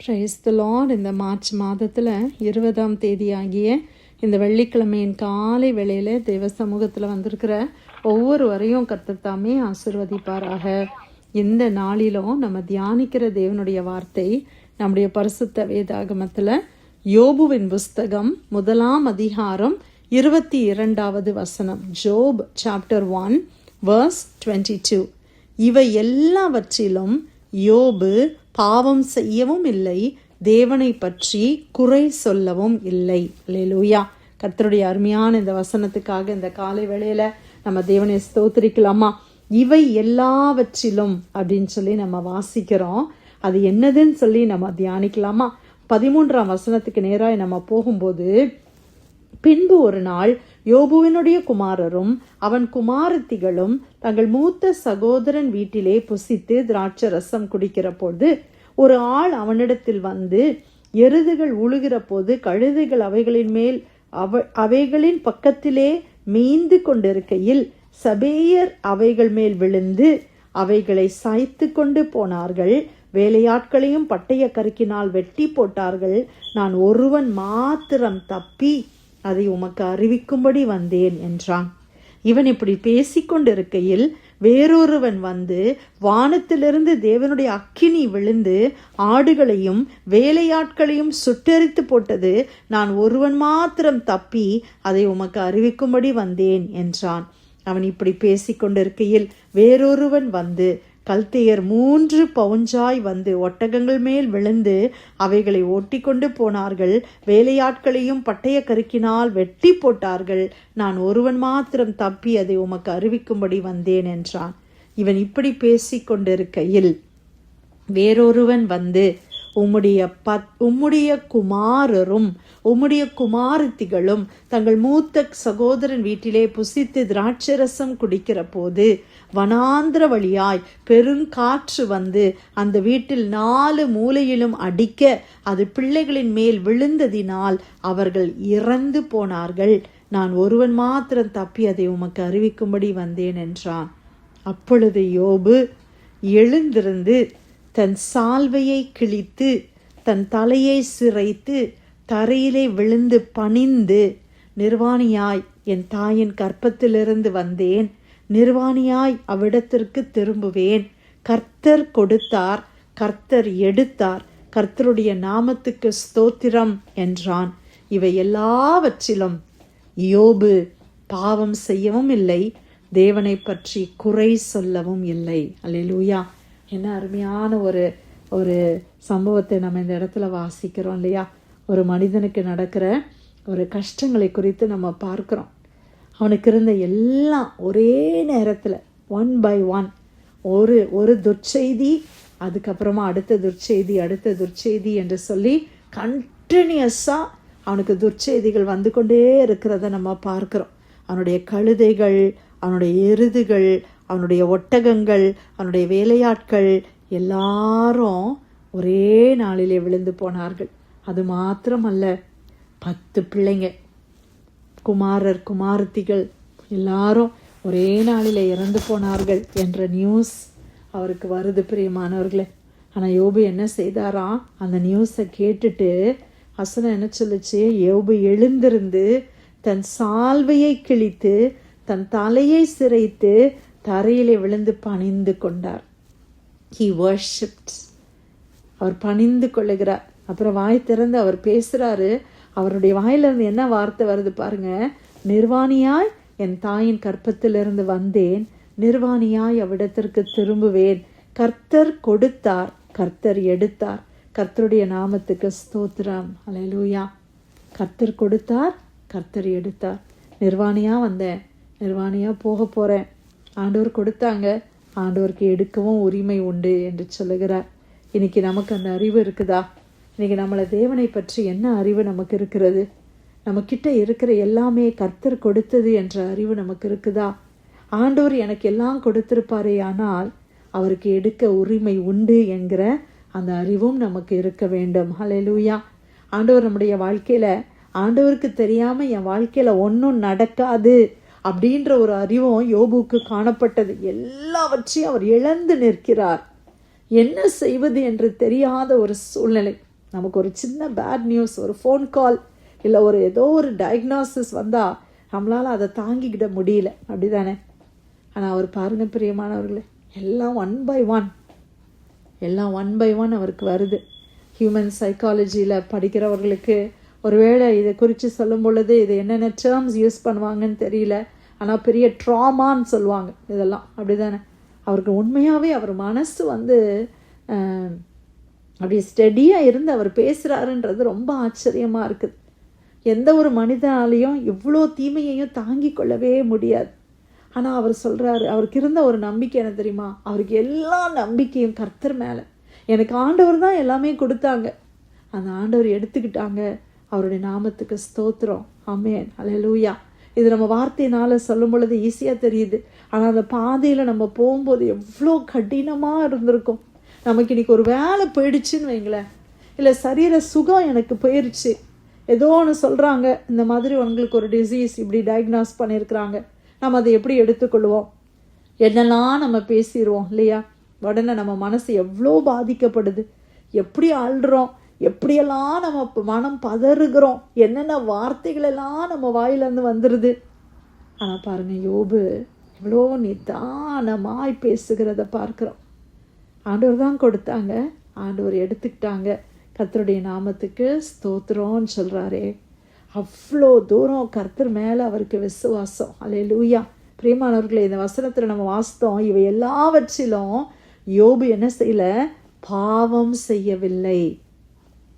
Praise the Lord. இந்த March மாதத்தில் 20ஆம் தேதி ஆகிய இந்த வெள்ளிக்கிழமையின் காலை வேளையில் தேவ சமூகத்தில் வந்திருக்கிற ஒவ்வொருவரையும் கர்த்தர் தாமே ஆசீர்வதிப்பாராக. இந்த நாளிலும் நம்ம தியானிக்கிற தேவனுடைய வார்த்தை நம்முடைய பரிசுத்த வேதாகமத்தில் யோபுவின் புஸ்தகம் 1ஆம் அதிகாரம் 22வது வசனம். ஜோப் சாப்டர் 1 verse 22. இவை எல்லாவற்றிலும் யோபு பாவம் செய்யவும் இல்லை, தேவனை பற்றி குறை சொல்லவும் இல்லை. அல்லேலூயா. கர்த்தருடைய அருமையான இந்த வசனத்துக்காக இந்த காலை வேளையில நம்ம தேவனை ஸ்தோத்திரிக்கலாமா? இவை எல்லாவற்றிலும் அப்படின்னு சொல்லி நம்ம வாசிக்கிறோம். அது என்னதுன்னு சொல்லி நம்ம தியானிக்கலாமா? 13ஆம் வசனத்துக்கு நேராக நம்ம போகும்போது, பின்பு ஒரு நாள் யோபுவினுடைய குமாரரும் அவன் குமாரத்திகளும் தங்கள் மூத்த சகோதரன் வீட்டிலே புசித்து திராட்சை ரசம் குடிக்கிற போது ஒரு ஆள் அவனிடத்தில் வந்து, எருதுகள் உழுகிற போது கழுதைகள் அவைகளின் மேல் அவைகளின் பக்கத்திலே மேய்ந்து கொண்டிருக்கையில் சபேயர் அவைகள் மேல் விழுந்து அவைகளை சாய்த்து கொண்டு போனார்கள். வேலையாட்களையும் பட்டய கருக்கினால் வெட்டி போட்டார்கள். நான் ஒருவன் மாத்திரம் தப்பி அதை உமக்கு அறிவிக்கும்படி வந்தேன் என்றான். இவன் இப்படி பேசிக்கொண்டிருக்கையில் வேறொருவன் வந்து, வானத்திலிருந்து தேவனுடைய அக்கினி விழுந்து ஆடுகளையும் வேலையாட்களையும் சுட்டெரித்து போட்டது. நான் ஒருவன் மாத்திரம் தப்பி அதை உமக்கு அறிவிக்கும்படி வந்தேன் என்றான். அவன் இப்படி பேசிக்கொண்டிருக்கையில் வேறொருவன் வந்து, கல்தேயர் 3 பவுஞ்சாய் வந்து ஒட்டகங்கள் மேல் விழுந்து அவைகளை ஓட்டி கொண்டு போனார்கள். வேலையாட்களையும் பட்டய கருக்கினால் வெட்டி போட்டார்கள். நான் ஒருவன் மாத்திரம் தப்பி அதை உமக்கு அறிவிக்கும்படி வந்தேன் என்றான். இவன் இப்படி பேசிக்கொண்டிருக்கையில் வேறொருவன் வந்து, உம்முடைய குமாரரும் உம்முடைய குமாரத்திகளும் தங்கள் மூத்த சகோதரன் வீட்டிலே புசித்து திராட்சரசம் குடிக்கிற போது வனாந்திர வழியாய் பெருங்காற்று வந்து அந்த வீட்டில் 4 மூலையிலும் அடிக்க அது பிள்ளைகளின் மேல் விழுந்ததினால் அவர்கள் இறந்து போனார்கள். நான் ஒருவன் மாத்திரம் தப்பி அதை உமக்கு அறிவிக்கும்படி வந்தேன் என்றான். அப்பொழுது யோபு எழுந்திருந்து தன் சால்வையை கிழித்து தன் தலையை சிரைத்து தரையிலே விழுந்து பணிந்து, நிர்வாணியாய் என் தாயின் கற்பத்திலிருந்து வந்தேன், நிர்வாணியாய் அவ்விடத்திற்கு திரும்புவேன். கர்த்தர் கொடுத்தார், கர்த்தர் எடுத்தார், கர்த்தருடைய நாமத்துக்கு ஸ்தோத்திரம் என்றான். இவை எல்லாவற்றிலும் யோபு பாவம் செய்யவும் இல்லை, தேவனை பற்றி குறை சொல்லவும் இல்லை. அல்லேலூயா. என்ன அருமையான ஒரு சம்பவத்தை நம்ம இந்த இடத்துல வாசிக்கிறோம் இல்லையா? ஒரு மனிதனுக்கு நடக்கிற ஒரு கஷ்டங்களை குறித்து நம்ம பார்க்கிறோம். அவனுக்கு இருந்த எல்லாம் ஒரே நேரத்தில் 1 by 1 ஒரு துர்ச்செய்தி, அதுக்கப்புறமா அடுத்த துர்ச்செய்தி என்று சொல்லி கண்டினியூஸாக அவனுக்கு துர்ச்செய்திகள் வந்து கொண்டே இருக்கிறத நம்ம பார்க்குறோம். அவனுடைய கழுதைகள், அவனுடைய எருதுகள், அவனுடைய ஒட்டகங்கள், அவனுடைய வேலையாட்கள் எல்லாரும் ஒரே நாளிலே விழுந்து போனார்கள். அது மாத்திரமல்ல, 10 பிள்ளைங்க, குமாரர் குமாரத்திகள் எல்லாரும் ஒரே நாளில் இறந்து போனார்கள் என்ற நியூஸ் அவருக்கு வருது பிரியமானவர்களே. ஆனால் யோபு என்ன செய்தாராம்? அந்த நியூஸை கேட்டுட்டு வசனம் என்ன சொல்லுச்சு? யோபு எழுந்திருந்து தன் சால்வையை கிழித்து தன் தலையை சிரைத்து தரையிலே விழுந்து பணிந்து கொண்டார். He worshipped. அவர் பணிந்து கொள்ளுகிறார். அப்புறம் வாய் திறந்து அவர் பேசுறாரு. அவருடைய வாயிலிருந்து என்ன வார்த்தை வருது பாருங்க. நிர்வாணியாய் என் தாயின் கற்பத்திலிருந்து வந்தேன், நிர்வாணியாய் அவ்விடத்திற்கு திரும்புவேன். கர்த்தர் கொடுத்தார், கர்த்தர் எடுத்தார், கர்த்தருடைய நாமத்துக்கு ஸ்தோத்திரம். அல்லேலூயா. கர்த்தர் கொடுத்தார், கர்த்தர் எடுத்தார். நிர்வாணியா வந்தேன், நிர்வாணியா போக போறேன். ஆண்டவர் கொடுத்தாங்க, ஆண்டவருக்கு எடுக்கவும் உரிமை உண்டு என்று சொல்லுகிறார். இன்னைக்கு நமக்கு அந்த அறிவு இருக்குதா? இன்னைக்கு நம்மளை தேவனை பற்றி என்ன அறிவு நமக்கு இருக்கிறது? நம்மக்கிட்ட இருக்கிற எல்லாமே கர்த்தர் கொடுத்தது என்ற அறிவு நமக்கு இருக்குதா? ஆண்டவர் எனக்கு எல்லாம் கொடுத்திருப்பாரே, ஆனால் அவருக்கு எடுக்க உரிமை உண்டு என்கிற அந்த அறிவும் நமக்கு இருக்க வேண்டும். ஹல்லேலூயா. ஆண்டவர் நம்முடைய வாழ்க்கையில, ஆண்டவருக்கு தெரியாம என் வாழ்க்கையில ஒன்றும் நடக்காது அப்படின்ற ஒரு அறிவும் யோபுக்கு காணப்பட்டது. எல்லாவற்றையும் அவர் இழந்து நிற்கிறார். என்ன செய்வது என்று தெரியாத ஒரு சூழ்நிலை. நமக்கு ஒரு சின்ன பேட் நியூஸ், ஒரு ஃபோன் கால், இல்லை ஒரு ஏதோ ஒரு டயக்னாசிஸ் வந்தால் நம்மளால் அதை தாங்கிக்கிட முடியல, அப்படி தானே? ஆனால் அவர் பாருங்க பிரியமானவர்களே, எல்லாம் ஒன் பை ஒன் அவருக்கு வருது. ஹியூமன் சைக்காலஜியில் படிக்கிறவர்களுக்கு ஒருவேளை இதை குறித்து சொல்லும் பொழுது இது என்னென்ன டேர்ம்ஸ் யூஸ் பண்ணுவாங்கன்னு தெரியல, ஆனால் பெரிய ட்ராமான்னு சொல்லுவாங்க இதெல்லாம், அப்படி தானே? அவருக்கு உண்மையாகவே அவர் மனசு அப்படி ஸ்டெடியாக இருந்து அவர் பேசுகிறாருன்றது ரொம்ப ஆச்சரியமாக இருக்குது. எந்த ஒரு மனிதனாலையும் இவ்வளோ தீமையையும் தாங்கி கொள்ளவே முடியாது. ஆனால் அவர் சொல்கிறாரு, அவருக்கு இருந்த ஒரு நம்பிக்கை என்ன தெரியுமா? அவருக்கு எல்லா நம்பிக்கையும் கர்த்தர் மேலே. எனக்கு ஆண்டவர் தான் எல்லாமே கொடுத்தாங்க, அந்த ஆண்டவர் எடுத்துக்கிட்டாங்க, அவருடைய நாமத்துக்கு ஸ்தோத்திரம், ஆமென், அல்லேலூயா. இது நம்ம வார்த்தையினால் சொல்லும் பொழுது ஈஸியாக தெரியுது, ஆனால் அந்த பாதையில் நம்ம போகும்போது எவ்வளோ கடினமாக இருந்திருக்கும். நமக்கு இன்றைக்கி ஒரு வேலை போயிடுச்சுன்னு வைங்களேன், இல்லை சரீர சுகம் எனக்கு போயிடுச்சு, ஏதோ ஒன்று சொல்கிறாங்க, இந்த மாதிரி உங்களுக்கு ஒரு டிசீஸ் இப்படி டயக்னாஸ் பண்ணியிருக்கிறாங்க, நம்ம அதை எப்படி எடுத்துக்கொள்வோம்? என்னெல்லாம் நம்ம பேசிடுவோம் இல்லையா? உடனே நம்ம மனசு எவ்வளோ பாதிக்கப்படுது, எப்படி ஆள்றோம், எப்படியெல்லாம் நம்ம மனம் பதறுகிறோம், என்னென்ன வார்த்தைகளெல்லாம் நம்ம வாயிலேருந்து வந்துடுது. ஆனால் பாருங்கள், யோபு இவ்வளோ நிதானமாய் பேசுகிறத பார்க்குறோம். ஆண்டவர் தான் கொடுத்தாங்க, ஆண்டவர் எடுத்துக்கிட்டாங்க, கர்த்தருடைய நாமத்துக்கு ஸ்தோத்திரம்னு சொல்கிறாரே. அவ்வளோ தூரம் கர்த்தர் மேலே அவருக்கு விசுவாசம், அல்லேலூயா. பிரியமானவர்களே, இந்த வசனத்தில் நம்ம வாசித்தோம், இவை எல்லாவற்றிலும் யோபு என்ன செய்யல? பாவம் செய்யவில்லை.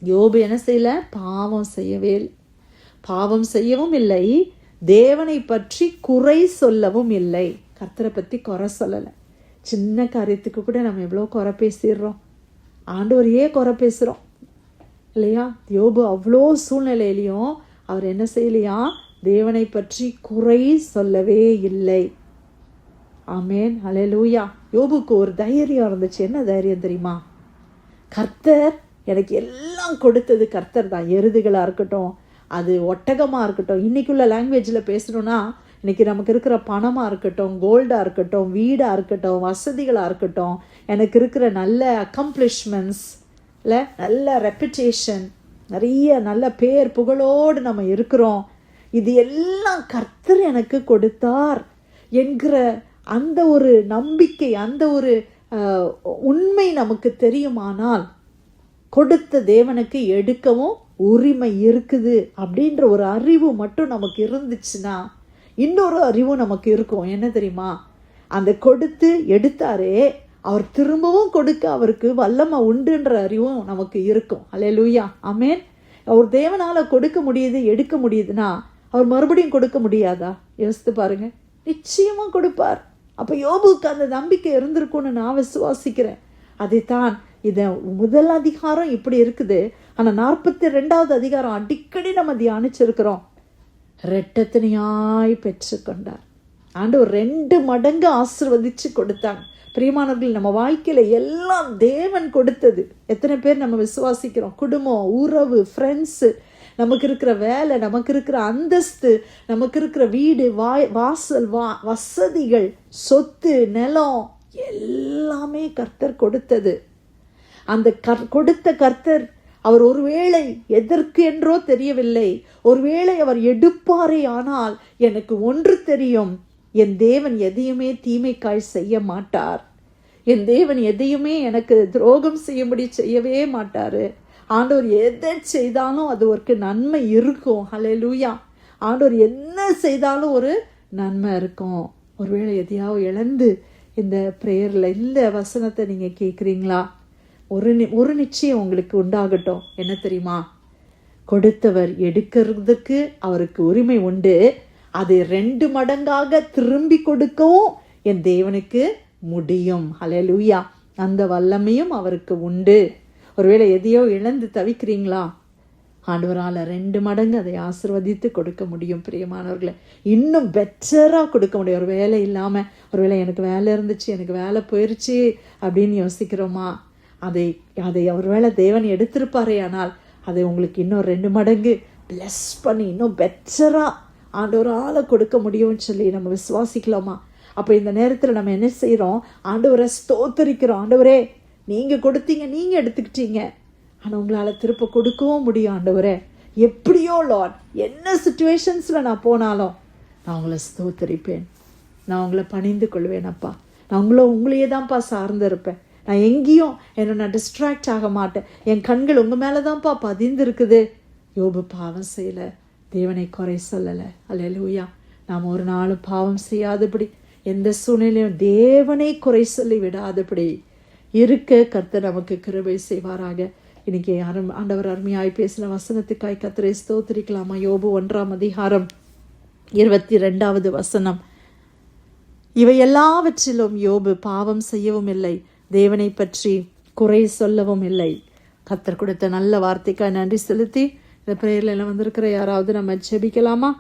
யோபு என்ன செய்யல? பாவம் செய்யவும் இல்லை, தேவனை பற்றி குறை சொல்லவும் இல்லை. கர்த்தரை பற்றி குறை சொல்லலை. சின்ன காரியத்துக்கு கூட நம்ம எவ்வளோ குறை பேசிடுறோம், ஆண்டவரையே குறை பேசுகிறோம் இல்லையா? யோபு அவ்வளோ சூழ்நிலையிலையும் அவர் என்ன செய்யலையா? தேவனை பற்றி குறை சொல்லவே இல்லை. ஆமென், அல்லேலூயா. யோபுக்கு ஒரு தைரியம் இருந்துச்சு. என்ன தைரியம் தெரியுமா? கர்த்தர் எனக்கு எல்லாம் கொடுத்தது கர்த்தர் தான். எருதுகளாக இருக்கட்டும், அது ஒட்டகமாக இருக்கட்டும், இன்றைக்குள்ள லாங்குவேஜில் பேசணுன்னா இன்றைக்கி நமக்கு இருக்கிற பணமாக இருக்கட்டும், கோல்டாக இருக்கட்டும், வீடாக இருக்கட்டும், வசதிகளாக இருக்கட்டும், எனக்கு இருக்கிற நல்ல அக்கம்ப்ளிஷ்மெண்ட்ஸ், இல்லை நல்ல ரெப்புடேஷன், நிறைய நல்ல பேர் புகழோடு நம்ம இருக்கிறோம், இது எல்லாம் கர்த்தர் எனக்கு கொடுத்தார் என்கிற அந்த ஒரு நம்பிக்கை, அந்த ஒரு உண்மை நமக்கு தெரியுமானால், கொடுத்த தேவனுக்கு எடுக்கவும் உரிமை இருக்குது அப்படின்ற ஒரு அறிவு மட்டும் நமக்கு இருந்துச்சுன்னா, இன்னொரு அறிவு நமக்கு இருக்கும். என்ன தெரியுமா? அந்த கொடுத்து எடுத்தாரே, அவர் திரும்பவும் கொடுக்க அவருக்கு வல்லமை உண்டுன்ற அறிவும் நமக்கு இருக்கும். அல்லேலூயா, ஆமென். அவர் தேவனால் கொடுக்க முடியுது, எடுக்க முடியுதுன்னா அவர் மறுபடியும் கொடுக்க முடியாதா? யோசித்து பாருங்க. நிச்சயமாக கொடுப்பார். அப்போ யோபுக்கு அந்த நம்பிக்கை இருந்திருக்கும்னு நான் விசுவாசிக்கிறேன். அதைத்தான் இதை முதல் அதிகாரம் இப்படி இருக்குது, ஆனால் 42வது அதிகாரம் அடிக்கடி நம்ம தியானிச்சிருக்கிறோம். இரட்டத்தனையாய் பெற்றுக்கொண்டார். ஆண்டவர் 2 மடங்கு ஆசீர்வதிச்சு கொடுத்தாங்க. பிரியமானவர்கள், நம்ம வாழ்க்கையில் எல்லாம் தேவன் கொடுத்தது எத்தனை பேர் நம்ம விசுவாசிக்கிறோம்? குடும்பம், உறவு, ஃப்ரெண்ட்ஸு, நமக்கு இருக்கிற வேலை, நமக்கு இருக்கிற அந்தஸ்து, நமக்கு இருக்கிற வீடு, வாசல், வசதிகள், சொத்து, நிலம், எல்லாமே கர்த்தர் கொடுத்தது. அந்த கொடுத்த கர்த்தர் அவர் ஒருவேளை எதற்கு என்றோ தெரியவில்லை, ஒருவேளை அவர் எடுப்பாரே, ஆனால் எனக்கு ஒன்று தெரியும், என் தேவன் எதையுமே தீமைக்காய் செய்ய மாட்டார். என் தேவன் எதையுமே எனக்கு துரோகம் செய்யும்படி செய்யவே மாட்டார். ஆண்டவர் எதை செய்தாலும் அது ஒரு நன்மை இருக்கும். ஹல்லேலூயா. ஆண்டவர் என்ன செய்தாலும் ஒரு நன்மை இருக்கும். ஒருவேளை எதையாவது இழந்து இந்த ப்ரேயரில் இந்த வசனத்தை நீங்கள் கேட்குறீங்களா? ஒரு நிச்சயம் உங்களுக்கு உண்டாகட்டும். என்ன தெரியுமா? கொடுத்தவர் எடுக்கிறதுக்கு அவருக்கு உரிமை உண்டு. அதை 2 மடங்காக திரும்பி கொடுக்கவும் என் தேவனுக்கு முடியும். ஹல்லேலூயா. அந்த வல்லமையும் அவருக்கு உண்டு. ஒருவேளை எதையோ இழந்து தவிக்கிறீங்களா? ஆண்டவரால் 2 மடங்கு அதை ஆசீர்வதித்து கொடுக்க முடியும். பிரியமானவர்களை, இன்னும் பெட்டராக கொடுக்க முடியும். ஒரு வேலை இல்லாமல், ஒருவேளை எனக்கு வேலை இருந்துச்சு, எனக்கு வேலை போயிடுச்சு அப்படின்னு யோசிக்கிறோமா? அதை ஒருவேளை தேவன் எடுத்திருப்பாரே, ஆனால் அதை உங்களுக்கு இன்னும் 2 மடங்கு பிளஸ் பண்ணி இன்னும் பெட்டராக ஆண்டவரால் கொடுக்க முடியும்னு சொல்லி நம்ம விசுவாசிக்கலாமா? அப்போ இந்த நேரத்தில் நம்ம என்ன செய்கிறோம்? ஆண்டவரை ஸ்தோத்தரிக்கிறோம். ஆண்டவரே, நீங்கள் கொடுத்தீங்க, நீங்கள் எடுத்துக்கிட்டீங்க, ஆனால் உங்களால் திருப்ப கொடுக்கவும் முடியும் ஆண்டவரே. எப்படியோ லார்ட், என்ன சுச்சுவேஷன்ஸில் நான் போனாலும் நான் உங்களை ஸ்தோத்தரிப்பேன், நான் உங்களை பணிந்து கொள்வேன் அப்பா. நான் உங்களையே தான்ப்பா சார்ந்து இருப்பேன். நான் எங்கேயும் நான் டிஸ்ட்ராக்ட் ஆக மாட்டேன். என் கண்கள் உங்கள் மேலே தான்ப்பா பதிந்திருக்குது. யோபு பாவம் செய்யலை, தேவனை குறை சொல்லலை. அல்லேலூயா. நாம் ஒரு நாளும் பாவம் செய்யாதபடி, எந்த சூழ்நிலையும் தேவனை குறை சொல்லி விடாதபடி இருக்க கர்த்தர் நமக்கு கிருபை செய்வாராக. இன்னைக்கு ஆண்டவர் அருமையாய் பேசின வசனத்துக்காய் கர்த்தரை ஸ்தோத்திரிக்கலாமா? யோபு 1ஆம் அதிகாரம் 22வது வசனம். இவை எல்லாவற்றிலும் யோபு பாவம் செய்யவும் இல்லை, தேவனை பற்றி குறை சொல்லவும் இல்லை. கர்த்தர் கொடுத்த நல்ல வார்த்தைக்காய் நன்றி செலுத்தி இந்த பிரேயர்ல எல்லாம் வந்திருக்கிற யாராவது நம்ம ஜெபிக்கலாமா?